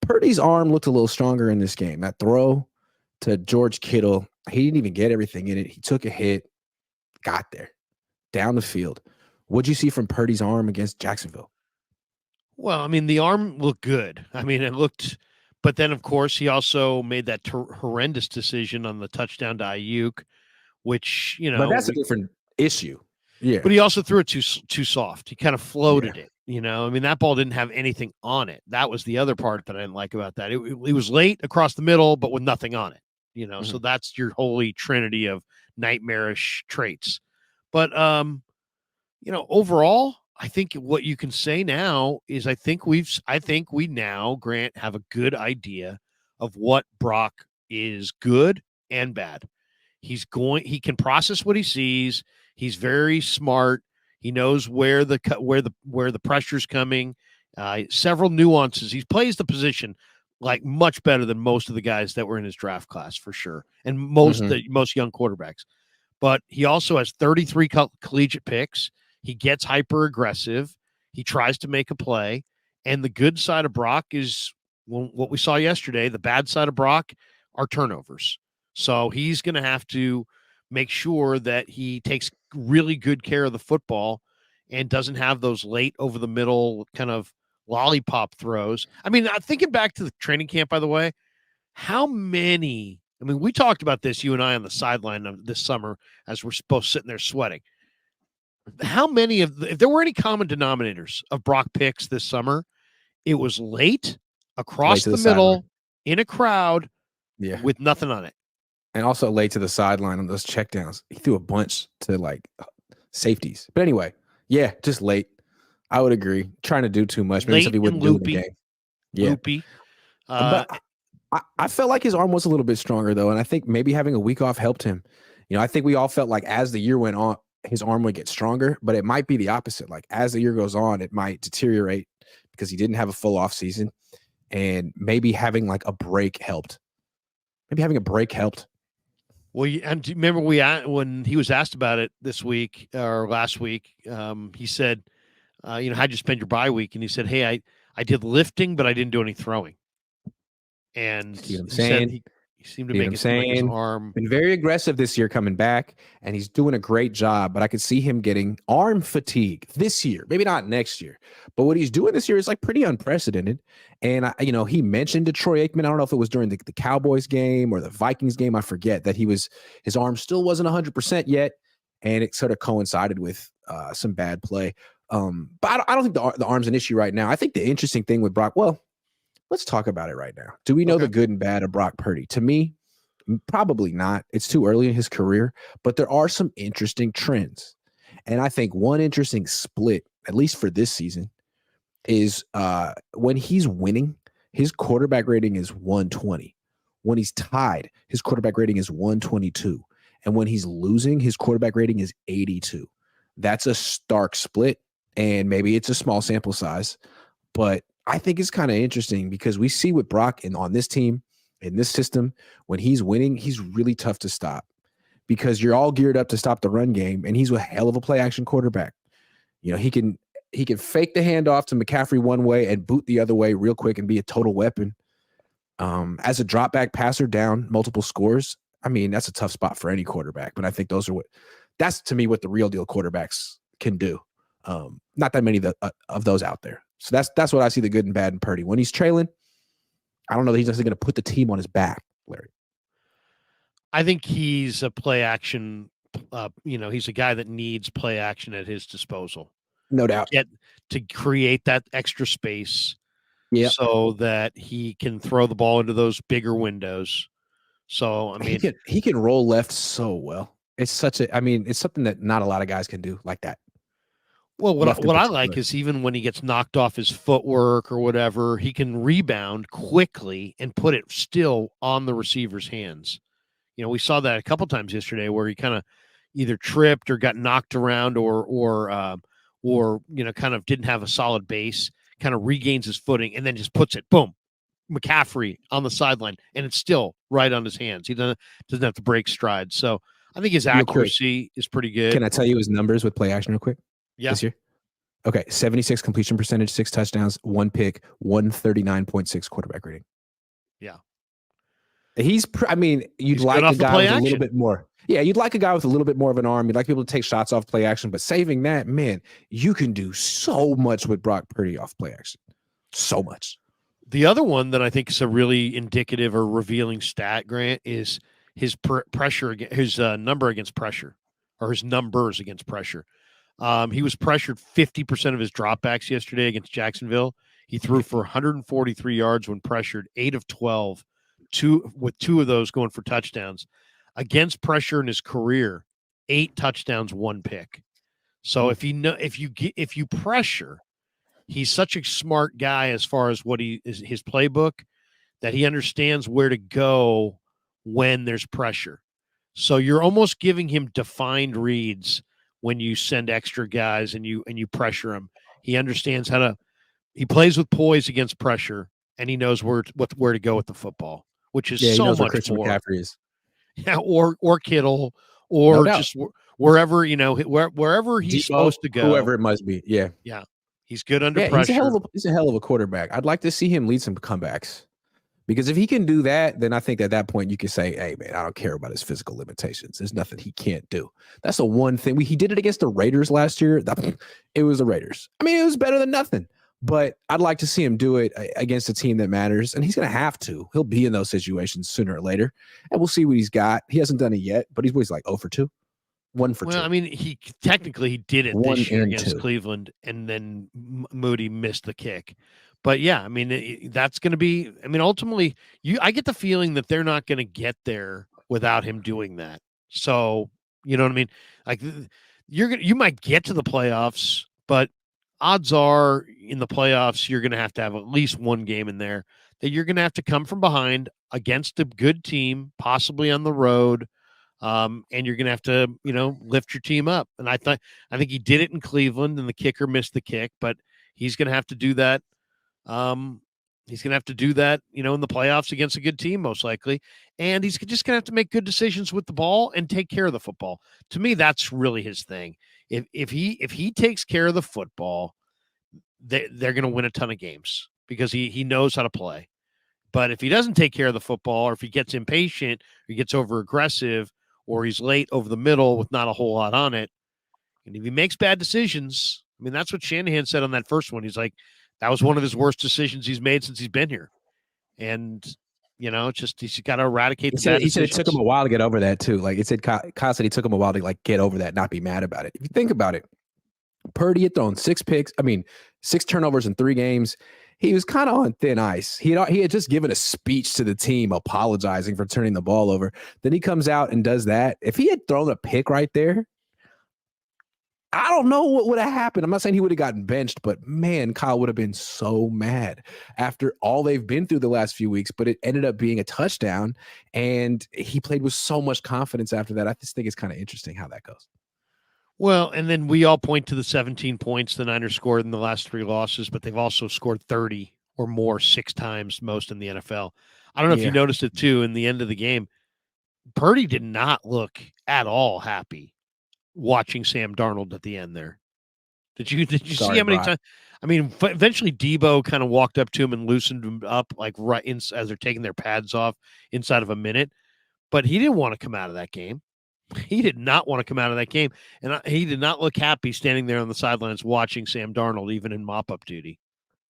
Purdy's arm looked a little stronger in this game. That throw to George Kittle, he didn't even get everything in it. He took a hit, got there, down the field. What'd you see from Purdy's arm against Jacksonville? Well, I mean, the arm looked good. I mean, it looked, but then of course he also made that horrendous decision on the touchdown to Ayuk, which but that's a different issue. Yeah, but he also threw it too soft. He kind of floated it. I mean, that ball didn't have anything on it. That was the other part that I didn't like about that. It was late across the middle, but with nothing on it. So that's your holy trinity of nightmarish traits. But overall, I think what you can say now is I think we now, Grant, have a good idea of what Brock is good and bad. He can process what he sees. He's very smart. He knows where the pressure's coming. Several nuances. He plays the position like much better than most of the guys that were in his draft class for sure, and most young quarterbacks. But he also has 33 collegiate picks. He gets hyper aggressive. He tries to make a play. And the good side of Brock is what we saw yesterday. The bad side of Brock are turnovers. So he's going to have to make sure that he takes really good care of the football and doesn't have those late over the middle kind of lollipop throws. I mean, thinking back to the training camp, by the way, we talked about this, you and I, on the sideline of this summer as we're both sitting there sweating. How many if there were any common denominators of Brock picks this summer, it was late across the middle in a crowd with nothing on it. And also late to the sideline on those checkdowns. He threw a bunch to like safeties. But anyway, just late. I would agree. Trying to do too much. Maybe something he wouldn't do in the game. Loopy. But I felt like his arm was a little bit stronger, though. And I think maybe having a week off helped him. I think we all felt like as the year went on, his arm would get stronger. But it might be the opposite. Like as the year goes on, it might deteriorate because he didn't have a full off season. And maybe having like a break helped. Well, and do you remember when he was asked about it this week or last week, he said, how'd you spend your bye week? And he said, hey, I did lifting, but I didn't do any throwing. And he said he seemed to make his arm. Been very aggressive this year coming back, and he's doing a great job. But I could see him getting arm fatigue this year, maybe not next year. But what he's doing this year is like pretty unprecedented. And he mentioned Troy Aikman. I don't know if it was during the Cowboys game or the Vikings game. I forget that his arm still wasn't 100% yet, and it sort of coincided with some bad play. But I don't think the arm's an issue right now. I think the interesting thing with Brock, well, let's talk about it right now. Do we know the good and bad of Brock Purdy? To me, probably not. It's too early in his career, but there are some interesting trends. And I think one interesting split, at least for this season, is when he's winning, his quarterback rating is 120. When he's tied, his quarterback rating is 122. And when he's losing, his quarterback rating is 82. That's a stark split, and maybe it's a small sample size, but I think it's kind of interesting because we see with Brock on this team, in this system, when he's winning, he's really tough to stop because you're all geared up to stop the run game, and he's a hell of a play action quarterback. He can fake the handoff to McCaffrey one way and boot the other way real quick and be a total weapon. As a drop back passer down multiple scores, I mean, that's a tough spot for any quarterback, but I think that's to me what the real deal quarterbacks can do. Not that many of those out there. So that's what I see the good and bad in Purdy. When he's trailing, I don't know that he's necessarily going to put the team on his back, Larry. I think he's a play action. He's a guy that needs play action at his disposal. No doubt. To create that extra space so that he can throw the ball into those bigger windows. So, I mean, he can roll left so well. It's something that not a lot of guys can do like that. Well, what I like is even when he gets knocked off his footwork or whatever, he can rebound quickly and put it still on the receiver's hands. We saw that a couple times yesterday where he kind of either tripped or got knocked around or kind of didn't have a solid base, kind of regains his footing and then just puts it, boom, McCaffrey on the sideline, and it's still right on his hands. He doesn't have to break stride. So I think his accuracy is pretty good. Can I tell you his numbers with play action real quick? Yeah. This year? Okay, 76 completion percentage, 6 touchdowns, 1 pick, 139.6 quarterback rating. Yeah. I mean, you'd He's good like a off the guy play with a little action. bit more. Yeah, you'd like a guy with a little bit more of an arm. You'd like people to take shots off play action, but saving that, man, you can do so much with Brock Purdy off play action. So much. The other one that I think is a really indicative or revealing stat, Grant, is his pressure, his number against pressure, or his numbers against pressure. He was pressured 50% of his dropbacks yesterday against Jacksonville. He threw for 143 yards when pressured, 8 of 12, with 2 of those going for touchdowns. Against pressure in his career, 8 touchdowns, 1 pick. So if you pressure, he's such a smart guy as far as what he is, his playbook, that he understands where to go when there's pressure. So you're almost giving him defined reads when you send extra guys and you pressure him. He understands how to. He plays with poise against pressure, and he knows where to go with the football, which is Yeah, he so knows where much Christian more. McCaffrey is. Yeah, or Kittle, No or doubt. just wherever wherever he's Debo, supposed to go. whoever it must be. Yeah. Yeah, he's good under Yeah, pressure. he's a hell of a quarterback. I'd like to see him lead some comebacks. Because if he can do that, then I think at that point you can say, hey, man, I don't care about his physical limitations. There's nothing he can't do. That's the one thing. He did it against the Raiders last year. It was the Raiders. I mean, it was better than nothing. But I'd like to see him do it against a team that matters. And he's going to have to. He'll be in those situations sooner or later. And we'll see what he's got. He hasn't done it yet, but he's like 0 for 2. 1 for 2. Well, I mean, he did it 1 this year and against 2. Cleveland, and then Moody missed the kick. But yeah, I mean, that's going to be. I mean, ultimately, I get the feeling that they're not going to get there without him doing that. So you know what I mean? Like you might get to the playoffs, but odds are in the playoffs you're going to have at least one game in there that you're going to have to come from behind against a good team, possibly on the road. And you're going to have to, lift your team up. And I think he did it in Cleveland, and the kicker missed the kick, but he's going to have to do that. He's going to have to do that, in the playoffs against a good team, most likely. And he's just going to have to make good decisions with the ball and take care of the football. To me, that's really his thing. If he takes care of the football, they're going to win a ton of games because he knows how to play. But if he doesn't take care of the football, or if he gets impatient, or he gets over aggressive, or he's late over the middle with not a whole lot on it, and if he makes bad decisions, I mean, that's what Shanahan said on that first one. He's like, that was one of his worst decisions he's made since he's been here. And, it's just he's got to eradicate the bad decisions. He said it took him a while to get over that, too. Like, it said, Kyle said he took him a while to, get over that, not be mad about it. If you think about it, Purdy had thrown 6 turnovers in 3 games. He was kind of on thin ice. He had just given a speech to the team apologizing for turning the ball over. Then he comes out and does that. If he had thrown a pick right there, I don't know what would have happened. I'm not saying he would have gotten benched, but man, Kyle would have been so mad after all they've been through the last few weeks, but it ended up being a touchdown, and he played with so much confidence after that. I just think it's kind of interesting how that goes. Well, and then we all point to the 17 points the Niners scored in the last 3 losses, but they've also scored 30 or more 6 times, most in the NFL. I don't know if you noticed it too in the end of the game. Purdy did not look at all happy watching Sam Darnold at the end there. Did you see how many times? I mean, eventually Debo kind of walked up to him and loosened him up, like as they're taking their pads off inside of a minute. But he didn't want to come out of that game. He did not want to come out of that game. And he did not look happy standing there on the sidelines watching Sam Darnold, even in mop-up duty.